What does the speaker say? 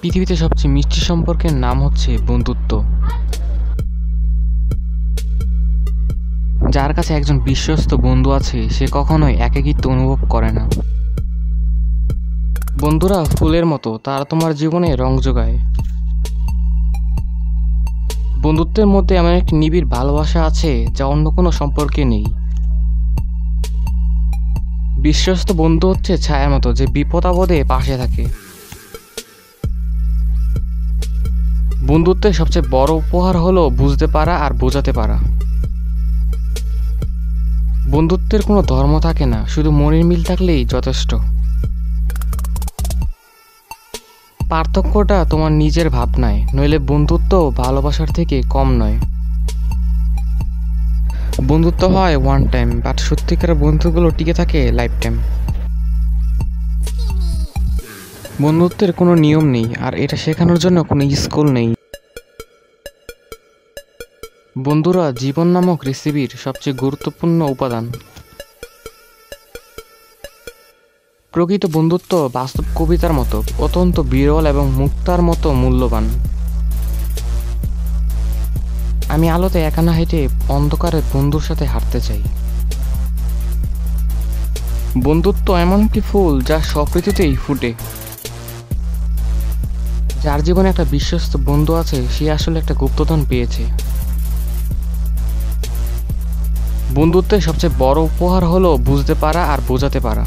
পৃথিবীতে সবচেয়ে মিষ্টি সম্পর্কের নাম হচ্ছে বন্ধুত্ব। যার কাছে একজন বিশ্বস্ত বন্ধু আছে সে কখনোই একাকিত্ব অনুভব করে না। বন্ধুরা ফুলের মতো, তারা তোমার জীবনে রং জোগায়। বন্ধুত্বের মধ্যে এমন একটি নিবিড় ভালোবাসা আছে যা অন্য কোনো সম্পর্কে নেই। বিশ্বস্ত বন্ধু হচ্ছে ছায়ার মতো যে বিপদ আপদে পাশে থাকে। বন্ধুত্বের সবচেয়ে বড় উপহার হলো বুঝতে পারা আর বোঝাতে পারা। বন্ধুত্বের কোনো ধর্ম থাকে না, শুধু মনের মিল থাকলেই যথেষ্ট। পার্থক্যটা তোমার নিজের ভাবনায়, নইলে বন্ধুত্ব ভালোবাসার থেকে কম নয়। বন্ধুত্ব হয় ওয়ান টাইম, বাট সত্যিকার বন্ধুগুলো টিকে থাকে লাইফ টাইম। বন্ধুত্বের কোনো নিয়ম নেই, আর এটা শেখানোর জন্য কোনো স্কুল নেই। বন্ধুরা জীবন নামক রেসিপির সবচেয়ে গুরুত্বপূর্ণ উপাদান। প্রকৃত বন্ধুত্ব বাস্তব কবিতার মতো অত্যন্ত বিরল এবং মুক্তার মতো মূল্যবান। আমি আলোতে একা না হেঁটে অন্ধকারে বন্ধুর সাথে হাঁটতে চাই। বন্ধুত্ব এমন একটি ফুল যা সব ঋতুতেই ফুটে। যার জীবনে একটা বিশ্বস্ত বন্ধু আছে সে আসলে একটা গুপ্তধন পেয়েছে। বন্ধুত্বের সবচেয়ে বড় উপহার হলো বুঝতে পারা আর বোঝাতে পারা।